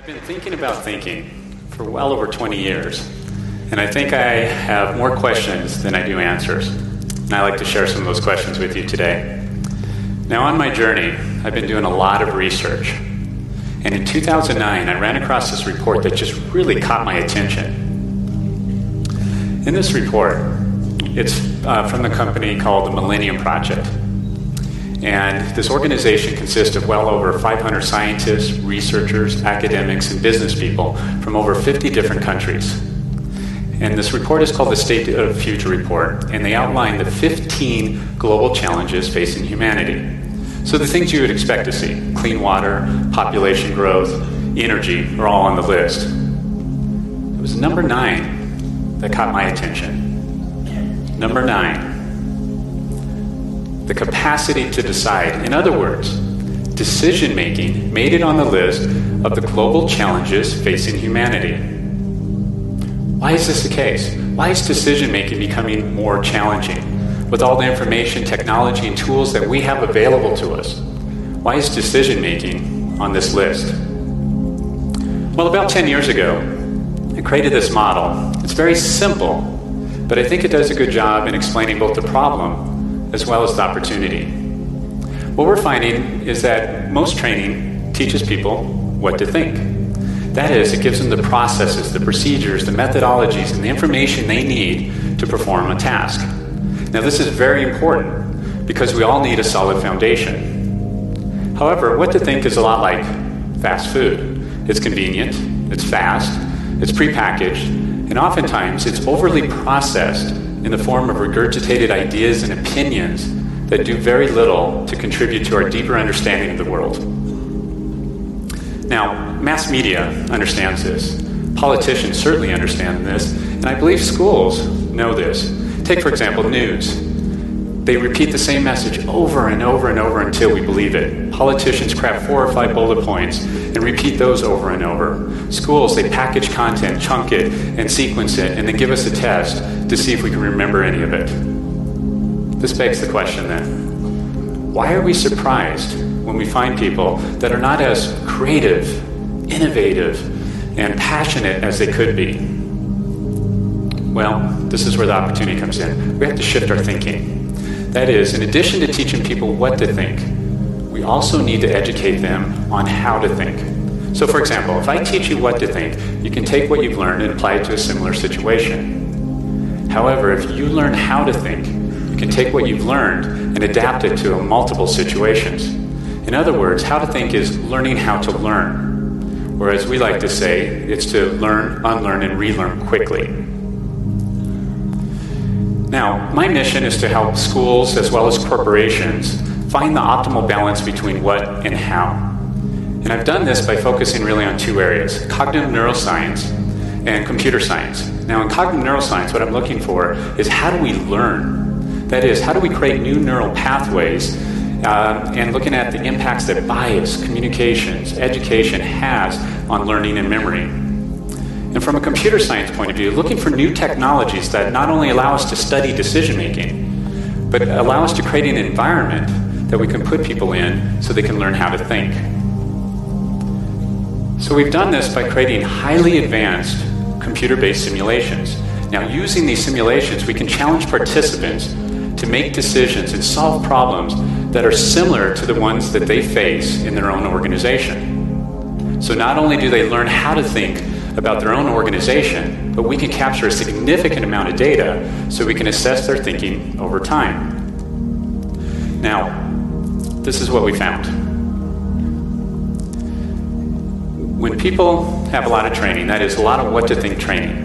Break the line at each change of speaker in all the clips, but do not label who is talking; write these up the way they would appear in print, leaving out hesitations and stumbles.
I've been thinking about thinking for well over 20 years, and I think I have more questions than I do answers. And I'd like to share some of those questions with you today. Now, on my journey, I've been doing a lot of research. And in 2009, I ran across this report that just really caught my attention. In this report, it's from the company called the Millennium Project. And this organization consists of well over 500 scientists, researchers, academics, and business people from over 50 different countries. And this report is called the State of the Future Report, and they outline the 15 global challenges facing humanity. So the things you would expect to see, clean water, population growth, energy, are all on the list. It was number 9 that caught my attention. Number 9. The capacity to decide. In other words, decision-making made it on the list of the global challenges facing humanity. Why is this the case? Why is decision-making becoming more challenging? With all the information, technology, and tools that we have available to us, why is decision-making on this list? Well, about 10 years ago, I created this model. It's very simple, but I think it does a good job in explaining both the problem as well as the opportunity. What we're finding is that most training teaches people what to think. That is, it gives them the processes, the procedures, the methodologies, and the information they need to perform a task. Now, this is very important because we all need a solid foundation. However, what to think is a lot like fast food. It's convenient, it's fast, it's prepackaged, and oftentimes it's overly processed in the form of regurgitated ideas and opinions that do very little to contribute to our deeper understanding of the world. Now, mass media understands this. Politicians certainly understand this, and I believe schools know this. Take, for example, news. They repeat the same message over and over and over until we believe it. Politicians craft 4 or 5 bullet points and repeat those over and over. Schools, they package content, chunk it, and sequence it, and then give us a test to see if we can remember any of it. This begs the question then, why are we surprised when we find people that are not as creative, innovative, and passionate as they could be? Well, this is where the opportunity comes in. We have to shift our thinking. That is, in addition to teaching people what to think, we also need to educate them on how to think. So, for example, if I teach you what to think, you can take what you've learned and apply it to a similar situation. However, if you learn how to think, you can take what you've learned and adapt it to multiple situations. In other words, how to think is learning how to learn. Or as we like to say, it's to learn, unlearn, and relearn quickly. Now, my mission is to help schools as well as corporations find the optimal balance between what and how. And I've done this by focusing really on 2 areas, cognitive neuroscience and computer science. Now, in cognitive neuroscience, what I'm looking for is how do we learn? That is, how do we create new neural pathways and looking at the impacts that bias, communications, education has on learning and memory. And from a computer science point of view, looking for new technologies that not only allow us to study decision-making, but allow us to create an environment that we can put people in so they can learn how to think. So we've done this by creating highly advanced computer-based simulations. Now, using these simulations, we can challenge participants to make decisions and solve problems that are similar to the ones that they face in their own organization. So not only do they learn how to think about their own organization, but we can capture a significant amount of data so we can assess their thinking over time. Now, this is what we found. When people have a lot of training, that is a lot of what to think training,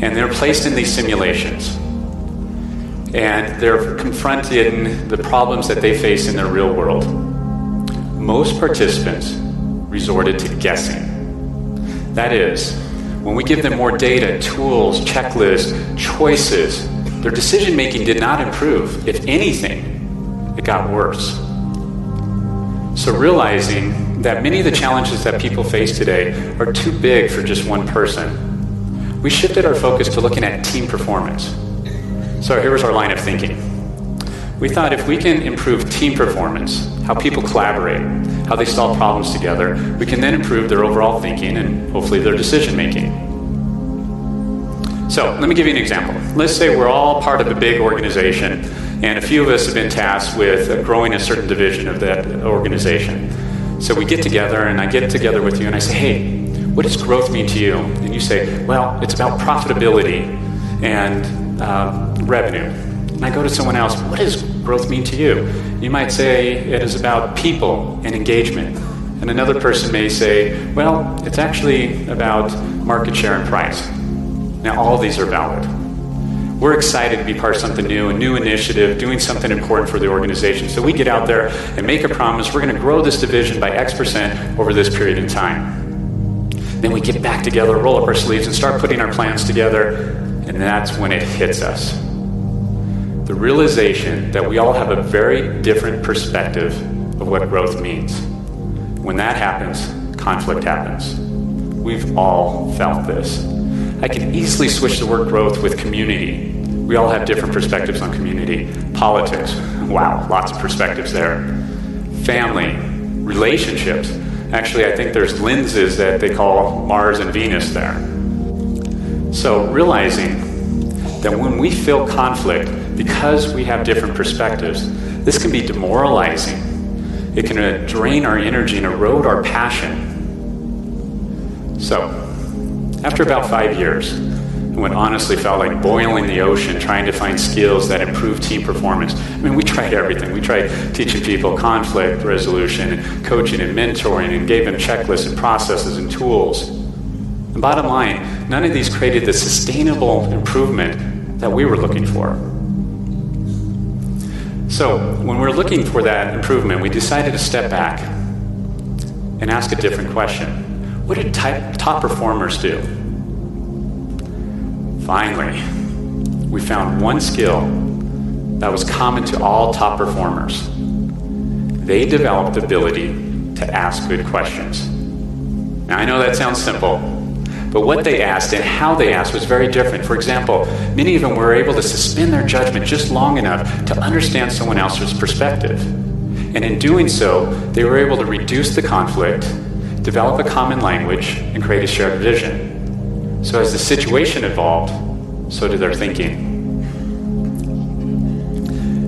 and they're placed in these simulations, and they're confronted in the problems that they face in their real world, most participants resorted to guessing. That is, when we give them more data, tools, checklists, choices, their decision-making did not improve. If anything, it got worse. So realizing that many of the challenges that people face today are too big for just one person, we shifted our focus to looking at team performance. So here was our line of thinking. We thought if we can improve team performance, how people collaborate, how they solve problems together, we can then improve their overall thinking and hopefully their decision making. So let me give you an example. Let's say we're all part of a big organization, and a few of us have been tasked with growing a certain division of that organization. So we get together, and I get together with you, and I say, hey, what does growth mean to you? And you say, well, it's about profitability and revenue. And I go to someone else, what does growth mean to you? You might say it is about people and engagement. And another person may say, well, it's actually about market share and price. Now, all of these are valid. We're excited to be part of something new, a new initiative, doing something important for the organization. So we get out there and make a promise, we're going to grow this division by X% over this period in time. Then we get back together, roll up our sleeves, and start putting our plans together, and that's when it hits us. The realization that we all have a very different perspective of what growth means. When that happens, conflict happens. We've all felt this. I can easily switch the word growth with community. We all have different perspectives on community. Politics, wow, lots of perspectives there. Family, relationships. Actually, I think there's lenses that they call Mars and Venus there. So realizing that when we feel conflict, because we have different perspectives, this can be demoralizing. It can drain our energy and erode our passion. So, after about 5 years, when honestly felt like boiling the ocean, trying to find skills that improve team performance. I mean, we tried everything. We tried teaching people conflict resolution, and coaching and mentoring, and gave them checklists and processes and tools. And bottom line, none of these created the sustainable improvement that we were looking for. So, when we're looking for that improvement, we decided to step back and ask a different question. What did top performers do? Finally, we found one skill that was common to all top performers. They developed the ability to ask good questions. Now, I know that sounds simple, but what they asked and how they asked was very different. For example, many of them were able to suspend their judgment just long enough to understand someone else's perspective. And in doing so, they were able to reduce the conflict, develop a common language, and create a shared vision. So as the situation evolved, so did their thinking.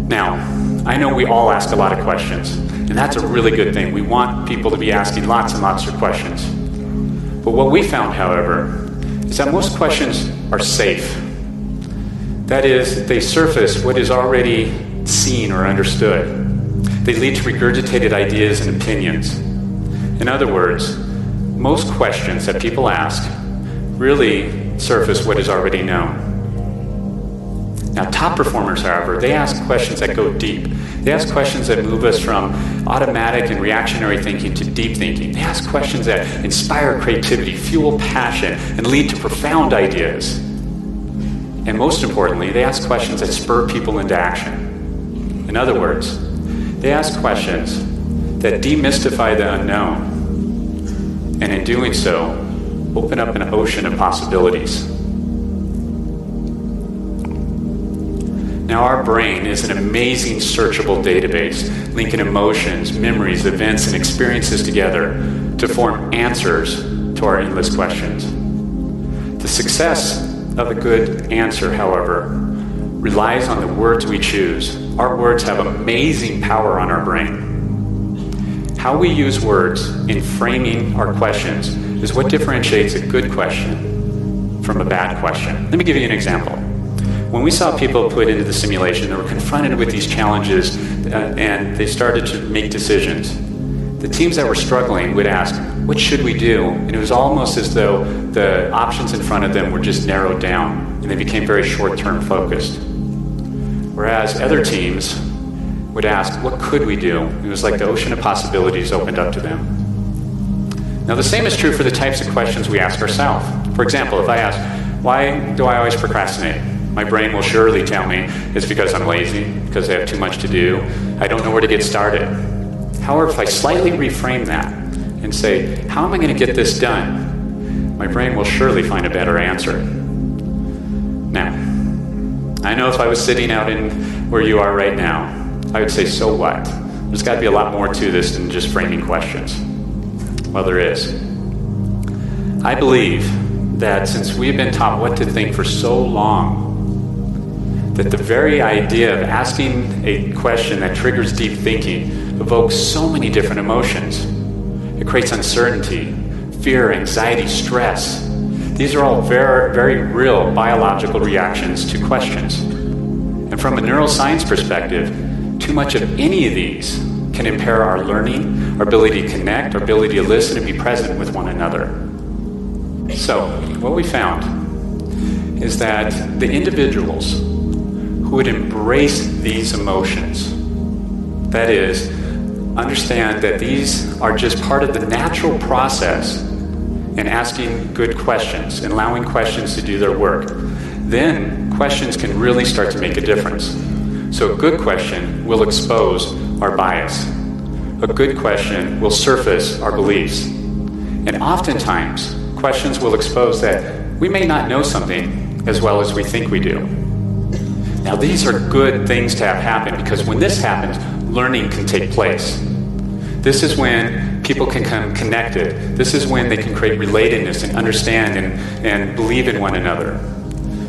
Now, I know we all ask a lot of questions, and that's a really good thing. We want people to be asking lots and lots of questions. But what we found, however, is that most questions are safe. That is, they surface what is already seen or understood. They lead to regurgitated ideas and opinions. In other words, most questions that people ask really surface what is already known. Now, top performers, however, they ask questions that go deep. They ask questions that move us from automatic and reactionary thinking to deep thinking. They ask questions that inspire creativity, fuel passion, and lead to profound ideas. And most importantly, they ask questions that spur people into action. In other words, they ask questions that demystify the unknown, and in doing so, open up an ocean of possibilities. Now, our brain is an amazing searchable database, linking emotions, memories, events, and experiences together to form answers to our endless questions. The success of a good answer, however, relies on the words we choose. Our words have amazing power on our brain. How we use words in framing our questions is what differentiates a good question from a bad question. Let me give you an example. When we saw people put into the simulation, they were confronted with these challenges and they started to make decisions. The teams that were struggling would ask, what should we do? And it was almost as though the options in front of them were just narrowed down and they became very short-term focused. Whereas other teams would ask, what could we do? It was like the ocean of possibilities opened up to them. Now, the same is true for the types of questions we ask ourselves. For example, if I ask, why do I always procrastinate? My brain will surely tell me it's because I'm lazy, because I have too much to do, I don't know where to get started. However, if I slightly reframe that and say, how am I going to get this done? My brain will surely find a better answer. Now, I know if I was sitting out in where you are right now, I would say, so what? There's got to be a lot more to this than just framing questions. Well, there is. I believe that since we've been taught what to think for so long, that the very idea of asking a question that triggers deep thinking evokes so many different emotions. It creates uncertainty, fear, anxiety, stress. These are all very, very real biological reactions to questions. And from a neuroscience perspective, too much of any of these can impair our learning, our ability to connect, our ability to listen and be present with one another. So, what we found is that the individuals who would embrace these emotions, that is, understand that these are just part of the natural process in asking good questions and allowing questions to do their work, then questions can really start to make a difference. So a good question will expose our bias. A good question will surface our beliefs. And oftentimes, questions will expose that we may not know something as well as we think we do. Now, these are good things to have happen, because when this happens, learning can take place. This is when people can come connected. This is when they can create relatedness and understand and believe in one another.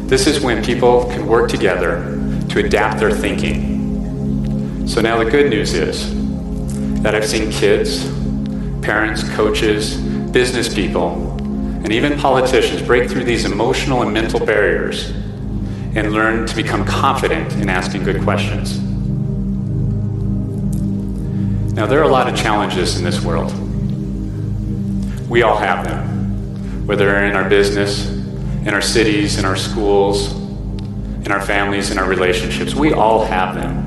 This is when people can work together to adapt their thinking. So now the good news is that I've seen kids, parents, coaches, business people, and even politicians break through these emotional and mental barriers and learn to become confident in asking good questions. Now, there are a lot of challenges in this world. We all have them, whether in our business, in our cities, in our schools, in our families, in our relationships. We all have them.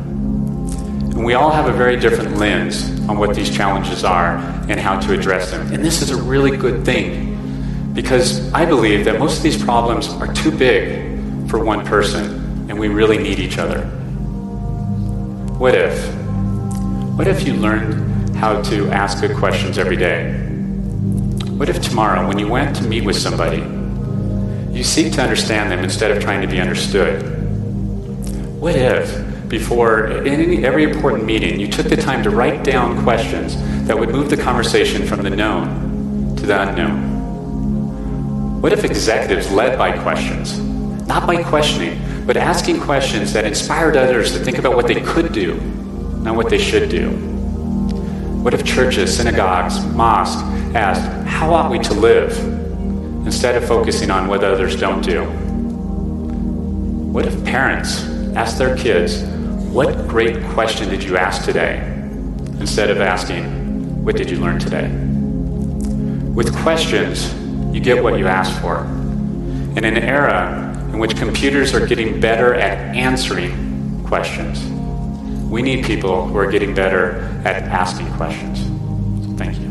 And we all have a very different lens on what these challenges are and how to address them. And this is a really good thing, because I believe that most of these problems are too big for one person, and we really need each other. What if you learned how to ask good questions every day? What if tomorrow, when you went to meet with somebody, you seek to understand them instead of trying to be understood? What if, before every important meeting, you took the time to write down questions that would move the conversation from the known to the unknown? What if executives led by questions? Not by questioning, but asking questions that inspired others to think about what they could do, not what they should do. What if churches, synagogues, mosques asked, how ought we to live, instead of focusing on what others don't do? What if parents asked their kids, what great question did you ask today, instead of asking, what did you learn today? With questions, you get what you ask for. In an era in which computers are getting better at answering questions, we need people who are getting better at asking questions. Thank you.